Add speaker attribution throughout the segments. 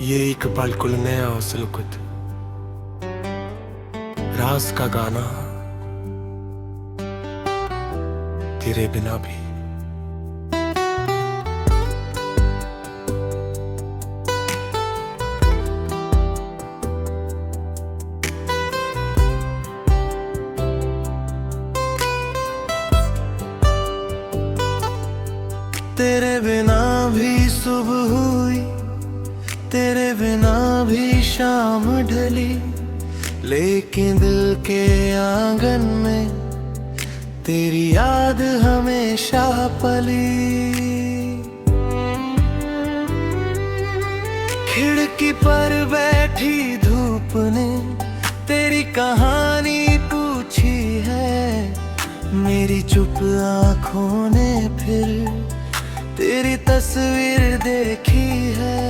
Speaker 1: ये एक पल नया हौसल खुद रास का गाना तेरे बिना भी।
Speaker 2: तेरे बिना भी सुबह हुई, तेरे बिना भी शाम ढली, लेकिन दिल के आंगन में तेरी याद हमेशा पली। खिड़की पर बैठी धूप ने तेरी कहानी पूछी है, मेरी चुप आंखों ने फिर तेरी तस्वीर देखी है।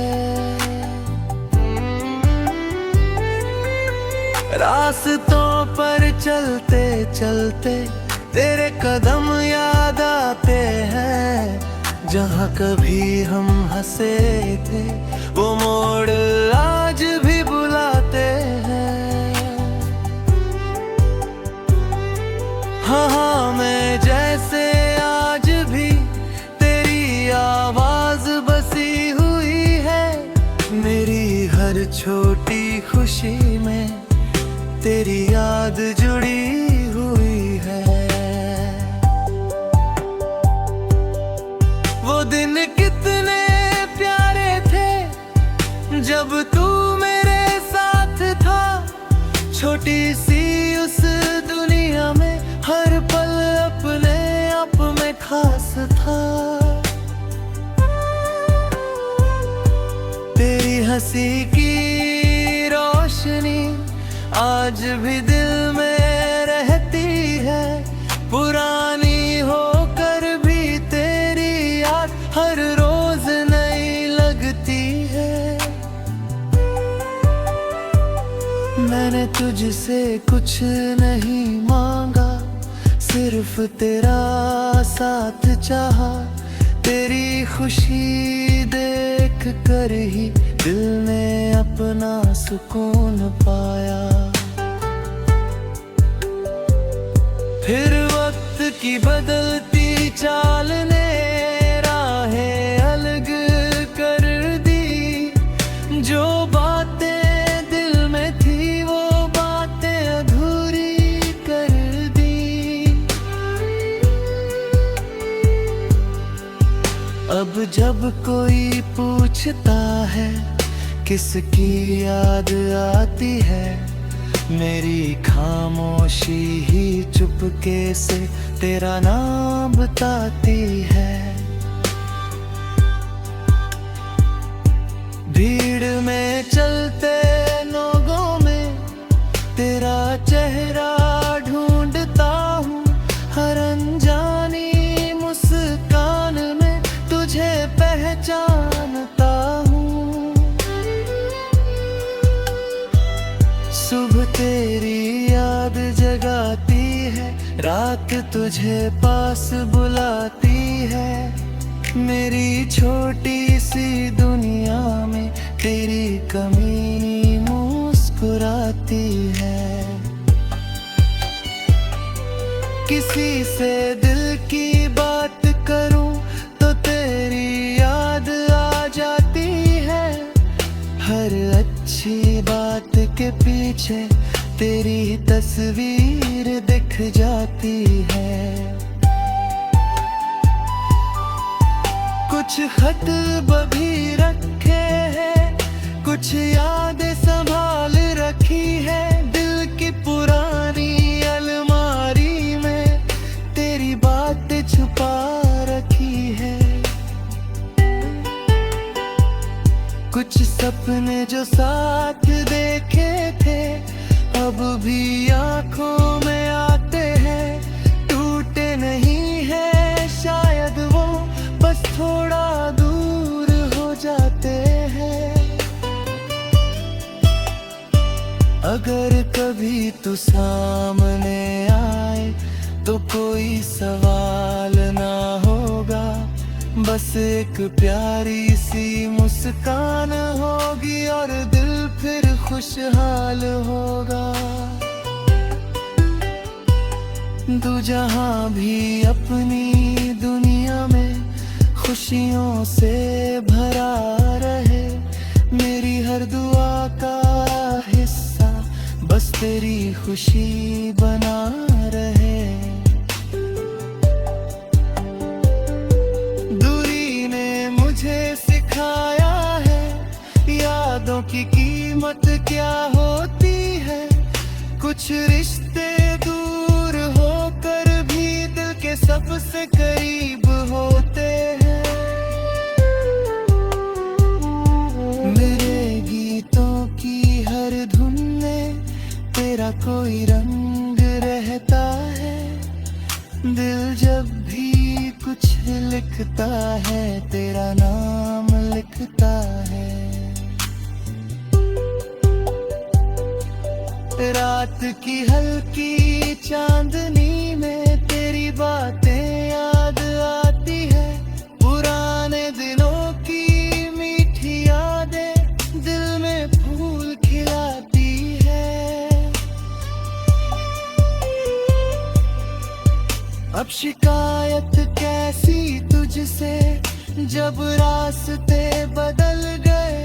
Speaker 2: रास्तों पर चलते चलते तेरे कदम याद आते हैं, जहाँ कभी हम हंसे थे वो मोड़ आज भी बुलाते हैं। हाँ हाँ, मैं जैसे आज भी तेरी आवाज बसी हुई है, मेरी हर छोटी खुशी में तेरी याद जुड़ी हुई है। वो दिन कितने प्यारे थे जब तू मेरे साथ था, छोटी सी उस दुनिया में हर पल अपने आप में खास था। तेरी हंसी की रोशनी आज भी दिल में रहती है, पुरानी होकर भी तेरी याद हर रोज नई लगती है। मैंने तुझसे कुछ नहीं मांगा, सिर्फ तेरा साथ चाहा, तेरी खुशी देख कर ही दिल ने अपना सुकून पाया। फिर वक्त की बदलती चाल ने राहें अलग कर दी, जो बातें दिल में थी वो बातें अधूरी कर दी। अब जब कोई पूछता है किसकी याद आती है, मेरी खामोशी ही चुपके से तेरा नाम बताती है। भीड़ में चलते लोगों में तेरा चेहरा ढूंढता हूँ, हर अनजानी मुस्कान में तुझे पहचानता हूँ। सुबह तेरी याद जगाती है, रात तुझे पास बुलाती है, मेरी छोटी सी दुनिया में तेरी कमी मुस्कुराती है। किसी से दिल की बात करूं तो तेरी याद आ जाती है, हर अच्छी बात के पीछे तेरी तस्वीर दिख जाती है। कुछ खत भी रखे हैं, कुछ यादें संभाल रखी है, दिल की पुरानी अलमारी में तेरी बातें छुपा रखी है। कुछ सपने जो साथ देखे थे अब भी आंखों में आते हैं, टूटे नहीं है शायद वो, बस थोड़ा दूर हो जाते हैं। अगर कभी तू सामने आए तो कोई सवाल ना होगा, बस एक प्यारी सी मुस्कान होगी और दिल फिर खुशहाल होगा। तू जहाँ भी अपनी दुनिया में खुशियों से भरा रहे, मेरी हर दुआ का हिस्सा बस तेरी खुशी बना रहे। दूरी ने मुझे सिखाया है यादों की कीमत क्या होती है। कुछ रिश्ते दूर होकर भी दिल के सबसे करीब होते हैं। मेरे गीतों की हर धुन में तेरा कोई रंग रहता है। दिल जब भी कुछ लिखता है तेरा नाम लिखता है। रात की हल्की चांदनी में तेरी बातें याद आती है। पुराने दिनों की मीठी यादें दिल में फूल खिलाती है। अब शिकायत कैसी तुझसे जब रास्ते बदल गए।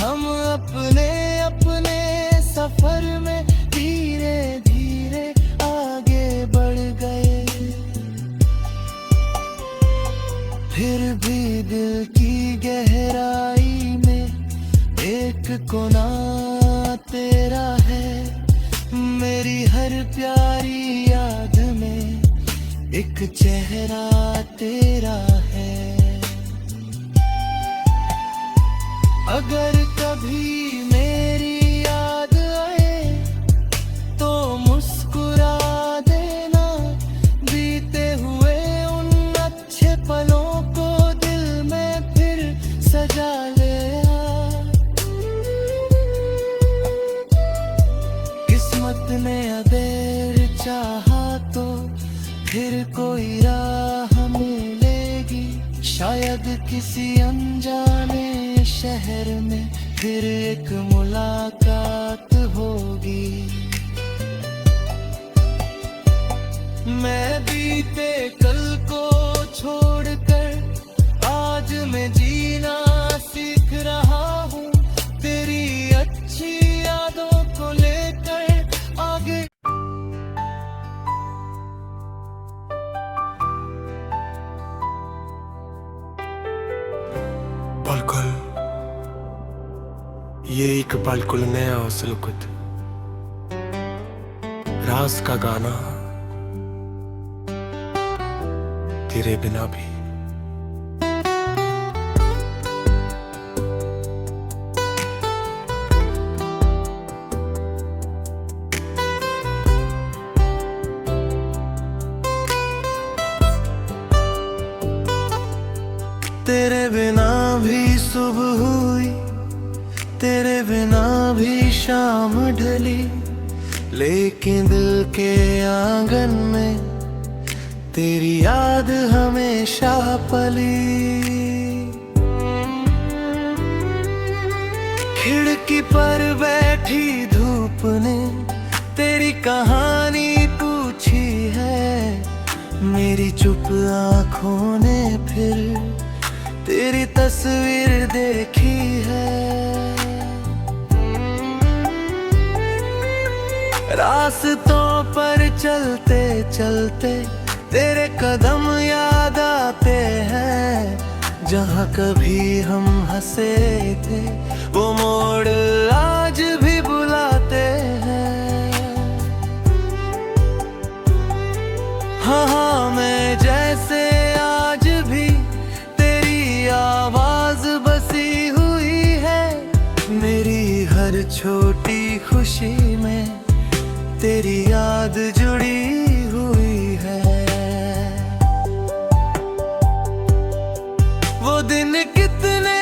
Speaker 2: हम अपने अपने सफर में धीरे धीरे आगे बढ़ गए। फिर भी दिल की गहराई में एक कोना तेरा है। मेरी हर प्यारी याद में एक चेहरा तेरा है। अगर कभी मेरी याद आए तो मुस्कुरा देना। बीते हुए उन अच्छे पलों को दिल में फिर सजा लेना। किस्मत ने अगर चाहा तो फिर कोई राह मिलेगी। शायद किसी अनजाने शहर में फिर एक मुलाकात होगी। मैं बीते कल को छोड़कर आज मैं जीना सीख रहा हूँ। तेरी अच्छी यादों को लेकर आगे।
Speaker 1: पलकुल ये एक पलकुल नया सुलकुत रास का गाना तेरे बिना भी।
Speaker 2: तेरे बिना भी सुबह हुई, तेरे बिना भी शाम ढली, लेकिन दिल के आंगन में तेरी याद हमेशा पली। खिड़की पर बैठी धूप ने तेरी कहानी पूछी है। मेरी चुप आंखों ने फिर तेरी तस्वीर देखी है। रास्तों पर चलते चलते तेरे कदम याद आते हैं। जहाँ कभी हम हंसे थे वो मोड़ आज भी बुलाते हैं। हाँ हाँ मैं जैसे आज भी तेरी आवाज बसी हुई है। मेरी हर छोटी खुशी में तेरी याद जुड़ी हुई है। वो दिन कितने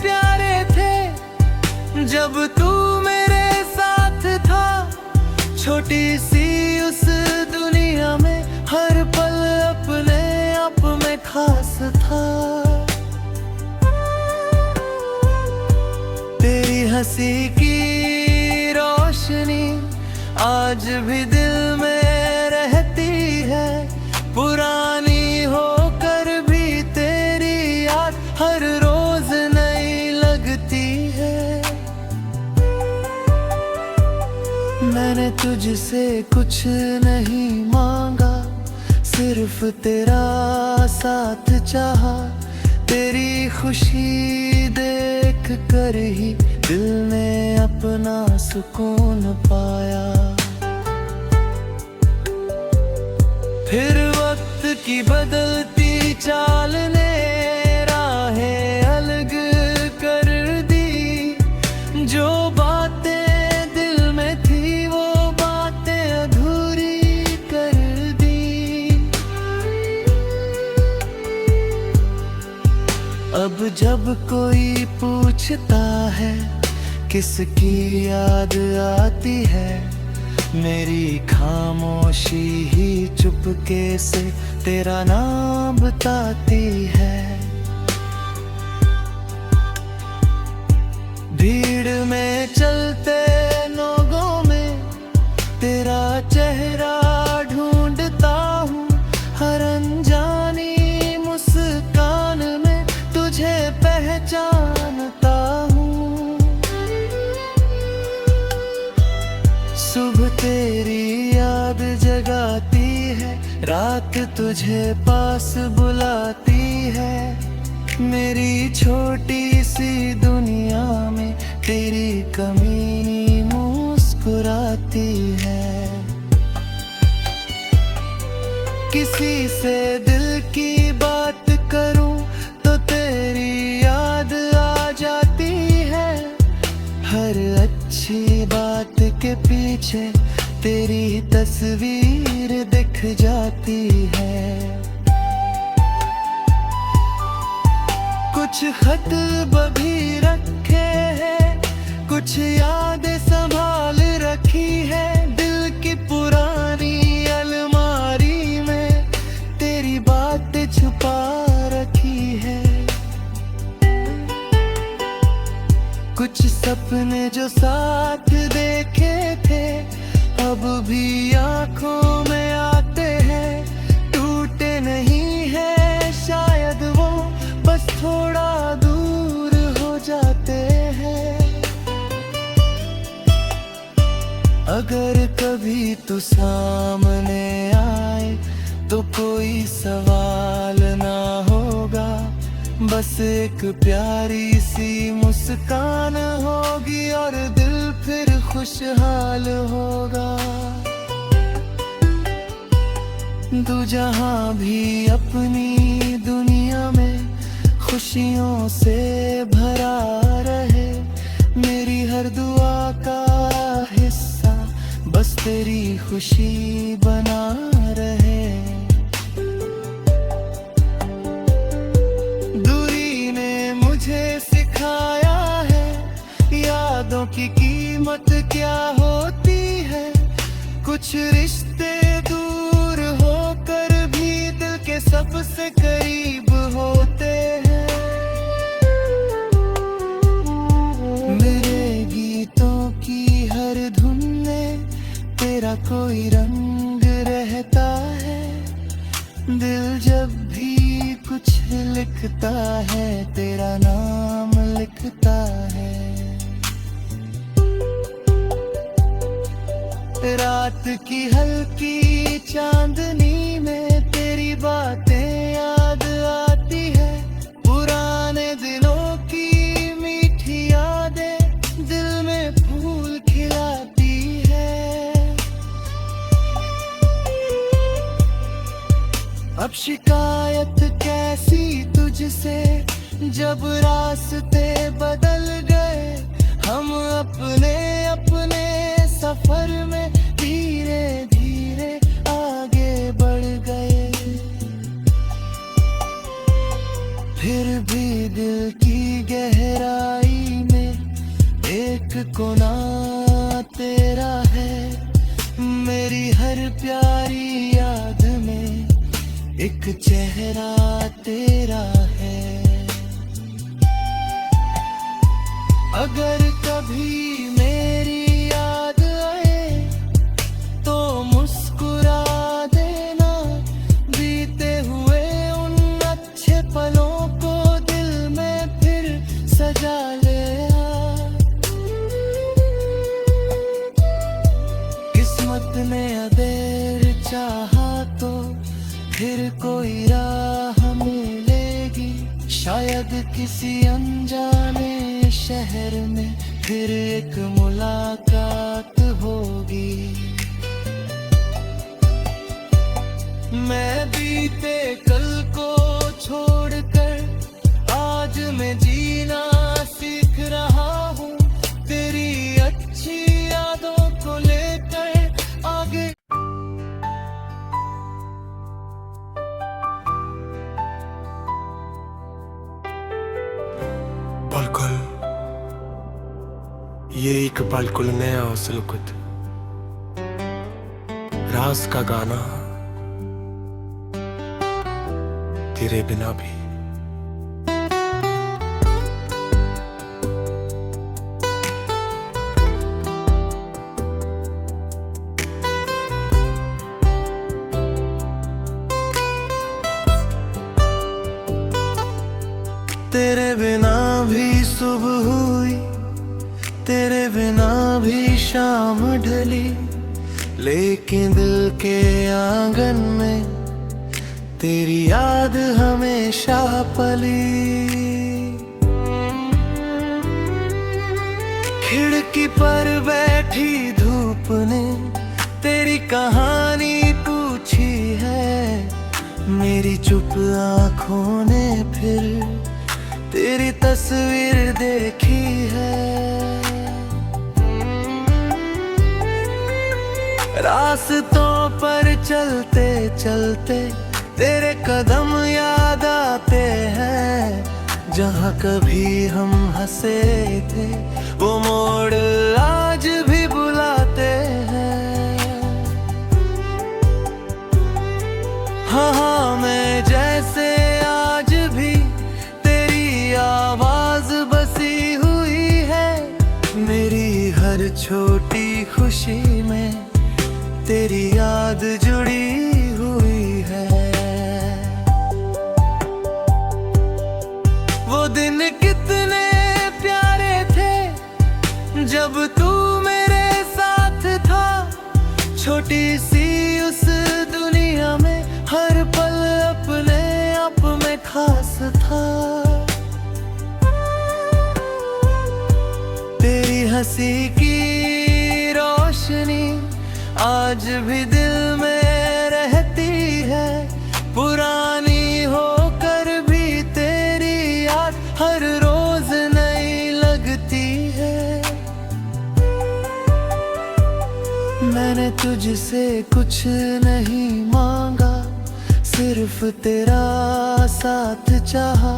Speaker 2: प्यारे थे जब तू मेरे साथ था। छोटी सी उस दुनिया में हर पल अपने आप में खास था। हंसी की रोशनी आज भी दिल में रहती है, पुरानी होकर भी तेरी याद हर रोज नई लगती है। मैंने तुझसे कुछ नहीं मांगा, सिर्फ तेरा साथ चाहा, तेरी खुशी देख कर ही दिल ने अपना सुकून पाया। फिर वक्त की बदलती चाल ने राहें अलग कर दी, जो बातें दिल में थी वो बातें अधूरी कर दी। अब जब कोई पूछता है किसकी याद आती है, मेरी खामोशी ही चुपके से तेरा नाम बताती है। भीड़ में चलते लोगों में तेरा चेहरा ढूंढता हूँ, हर अनजानी मुस्कान में तुझे पहचानता हूँ। सुबह तेरी याद जगाती है, रात तुझे पास बुलाती है, मेरी छोटी सी दुनिया में तेरी कमी मुस्कुराती है। किसी से दिल की बात करूं तो तेरी याद आ जाती है, हर अच्छी बात के पीछे तेरी तस्वीर दिख जाती है। कुछ खत भी रखे हैं, कुछ यादें संभाल रखी है, दिल की पुरानी अलमारी में तेरी बातें छुपा रखी है। कुछ सपने जो साथ देखे थे अब भी आंखों में आते हैं, टूटे नहीं है शायद वो, बस थोड़ा दूर हो जाते हैं। अगर कभी तू सामने आए तो कोई सवाल ना होगा, बस एक प्यारी सी मुस्कान होगी और दिल फिर खुशहाल होगा। तू जहाँ भी अपनी दुनिया में खुशियों से भरा रहे, मेरी हर दुआ का हिस्सा बस तेरी खुशी बना रहे। सिखाया है यादों की कीमत क्या होती है, कुछ रिश्ते दूर होकर भी दिल के सबसे करीब होते हैं। मेरे गीतों की हर धुन में तेरा कोई रंग रहता है, दिल जब भी कुछ लिखता है तेरा नाम लिखता है। रात की हल्की चांदनी में तेरी बातें याद आती है, पुराने दिनों की मीठी यादें दिल में फूल खिलाती है। अब शिकायत कैसी तुझसे जब रास्ते बदल गए, हम अपने अपने सफर में धीरे धीरे आगे बढ़ गए। फिर भी दिल की गहराई में एक कोना तेरा है, मेरी हर प्यारी याद में एक चेहरा तेरा है। अगर कभी मेरी याद आए तो मुस्कुरा देना, बीते हुए उन अच्छे पलों को दिल में फिर सजा ले आ। किस्मत ने अगर चाहा तो फिर कोई राह मिलेगी, शायद किसी अनजाने शहर में फिर एक मुलाकात होगी। मैं बीते कल को छोड़कर आज मैं जीना सीख रहा हूँ, तेरी अच्छी यादों को लेकर आगे।
Speaker 1: पल ये एक पल नया सुलकुत राज का गाना तेरे बिना भी।
Speaker 2: तेरे बिना भी सुबह हुई, तेरे बिना भी शाम ढली, लेकिन दिल के आंगन में तेरी याद हमेशा पली। खिड़की पर बैठी धूप ने तेरी कहानी पूछी है, मेरी चुप आंखों ने फिर तेरी तस्वीर देखी है। रास्तों पर चलते चलते तेरे कदम याद आते हैं, जहाँ कभी हम हंसे थे वो मोड़ आज भी बुलाते हैं। हाँ मैं जैसे आज भी तेरी आवाज बसी हुई है, मेरी हर छोटी खुशी में तेरी याद जुड़ी हुई है। वो दिन कितने प्यारे थे जब तू मेरे साथ था, छोटी सी उस दुनिया में हर पल अपने आप में खास था। तेरी हंसी की रोशनी आज भी दिल में रहती है, पुरानी होकर भी तेरी याद हर रोज नई लगती है। मैंने तुझसे कुछ नहीं मांगा, सिर्फ तेरा साथ चाहा,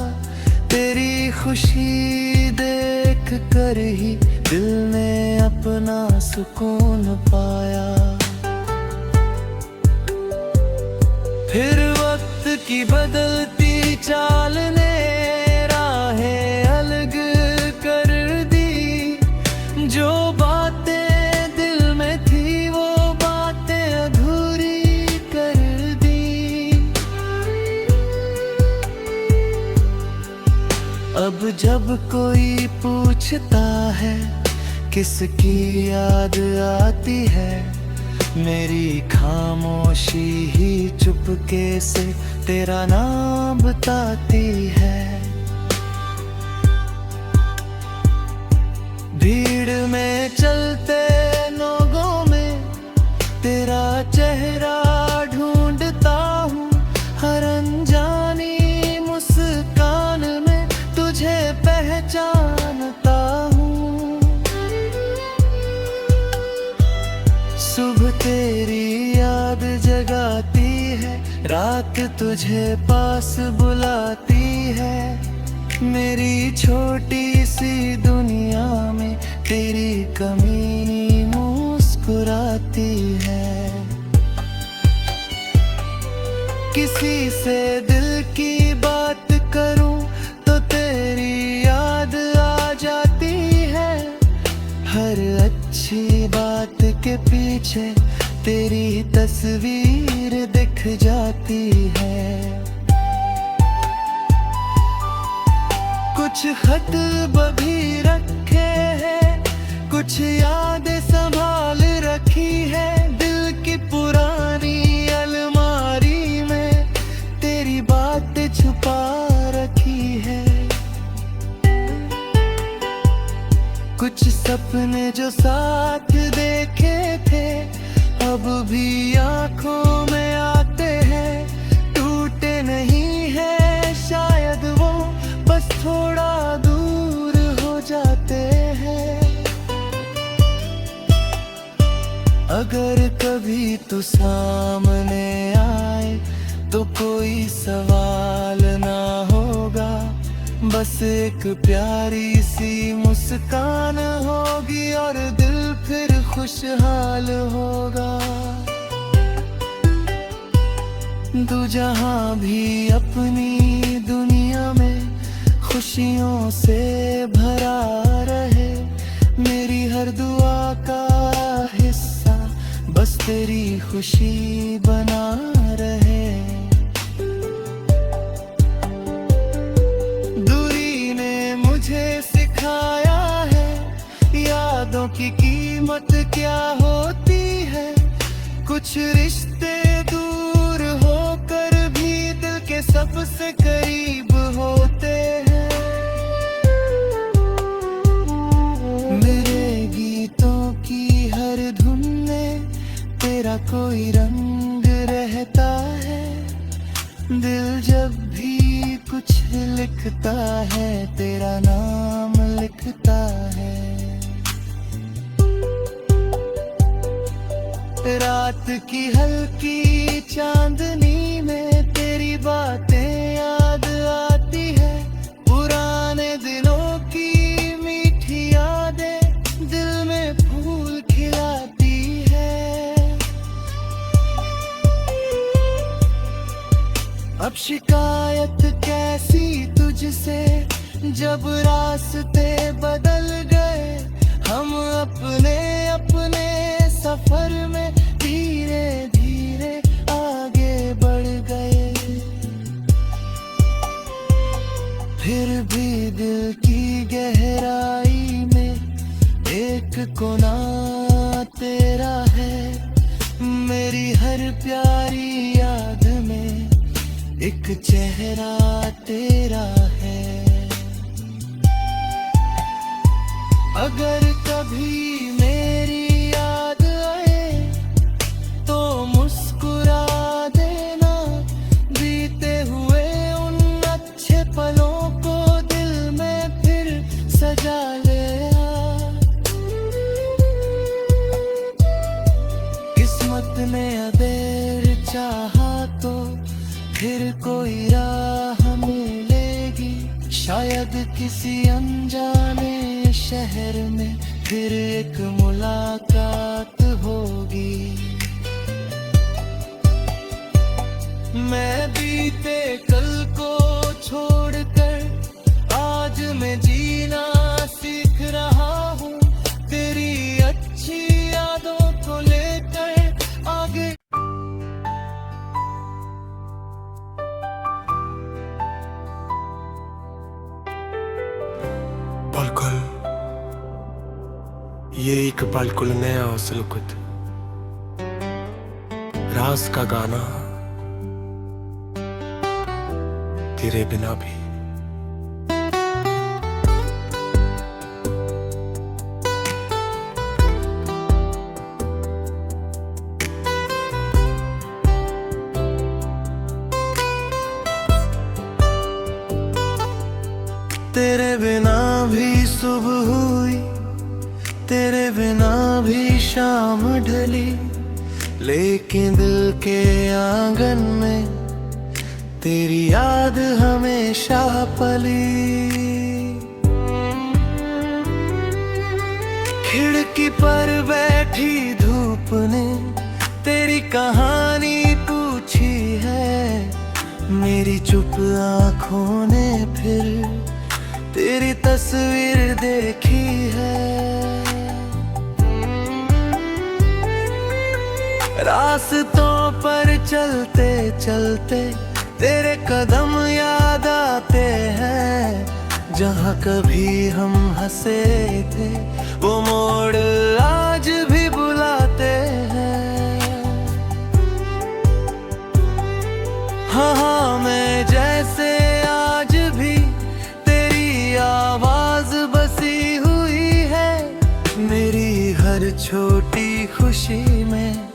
Speaker 2: तेरी खुशी देख कर ही दिल ने अपना सुकून पाया। फिर वक्त की बदलती चाल ने राहें अलग कर दी, जो बातें दिल में थी वो बातें अधूरी कर दी। अब जब कोई पूछता है किसकी याद आती है, मेरी खामोशी ही चुपके से तेरा नाम बताती है। भीड़ में चलते लोगों में तेरा चेहरा ढूंढता हूँ, हर अनजानी मुस्कान में तुझे पहचानता हूँ। सुबह तेरी याद जगाती है, रात तुझे पास बुलाती है, मेरी छोटी सी दुनिया में तेरी कमी मुस्कुराती है। किसी से दिल की बात करूं तो तेरी याद आ जाती है, के पीछे तेरी तस्वीर दिख जाती है। कुछ खत भी रखे हैं, कुछ यादें संभाल रखी है। दिल की पुरानी अलमारी में तेरी बातें छुपा रखी है। कुछ सपने जो साथ देखे थे अब भी आंखों में आते हैं। टूटे नहीं है शायद वो, बस थोड़ा दूर हो जाते हैं। अगर कभी तू सामने आए तो कोई सवाल ना होगा, बस एक प्यारी सी मुस्कान होगी और दिल फिर खुशहाल होगा। तू जहाँ भी अपनी दुनिया में खुशियों से भरा रहे। मेरी हर दुआ का हिस्सा बस तेरी खुशी बना रहे। सिखाया है यादों की कीमत क्या होती है। कुछ रिश्ते दूर होकर भी दिल के सबसे करीब होते हैं। मेरे गीतों की हर धुन में तेरा कोई रंग रहता है। दिल जब भी कुछ लिखता है तेरा नाम लिखता है। रात की हल्की चांदनी में तेरी बातें याद आती है। पुराने दिनों की मीठी यादें दिल में फूल खिलाती है। अब शिकायत कैसी तुझसे जब रास्ते बदल गए। हम अपने अपने सफर में धीरे धीरे आगे बढ़ गए। फिर भी दिल की गहराई में एक कोना तेरा है। मेरी हर प्यारी याद में एक चेहरा तेरा है। अगर कभी मेरी याद आए तो मुस्कुरा देना। बीते हुए उन अच्छे पलों को दिल में फिर सजा लेना। किस्मत ने अगर चाहा तो फिर कोई राह मिलेगी। शायद किसी अनजाने शहर में फिर एक मुलाकात होगी। मैं बीते कल को छोड़कर आज मैं जीना सीख रहा हूँ। तेरी अच्छी यादों को लेकर आगे।
Speaker 1: पल ये एक पल नया सुलकुत राज का गाना तेरे बिना भी।
Speaker 2: तेरे बिना भी सुबह हुई, तेरे बिना भी शाम ढली। लेकिन दिल के आंगन में तेरी याद हमेशा पली। खिड़की पर बैठी धूप ने तेरी कहानी पूछी है। मेरी चुप आंखों ने फिर तेरी तस्वीर देखी है। रास्तों पर चलते चलते तेरे कदम याद आते हैं, जहाँ कभी हम हंसे थे वो मोड़ आज भी बुलाते हैं। हाँ हाँ मैं जैसे आज भी तेरी आवाज बसी हुई है, मेरी हर छोटी खुशी में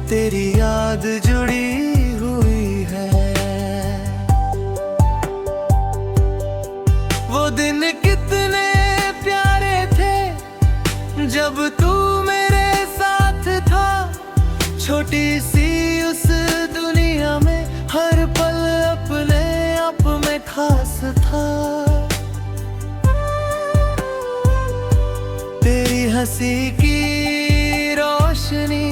Speaker 2: तेरी याद जुड़ी हुई है। वो दिन कितने प्यारे थे जब तू मेरे साथ था, छोटी सी उस दुनिया में हर पल अपने आप में खास था। तेरी हंसी की रोशनी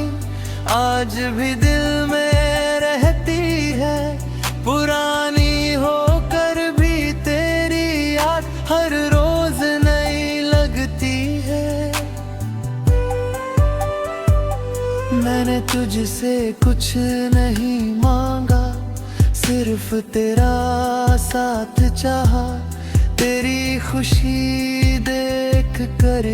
Speaker 2: आज भी दिल में रहती है, पुरानी होकर भी तेरी याद हर रोज नई लगती है। मैंने तुझसे कुछ नहीं मांगा, सिर्फ तेरा साथ चाहा, तेरी खुशी देख कर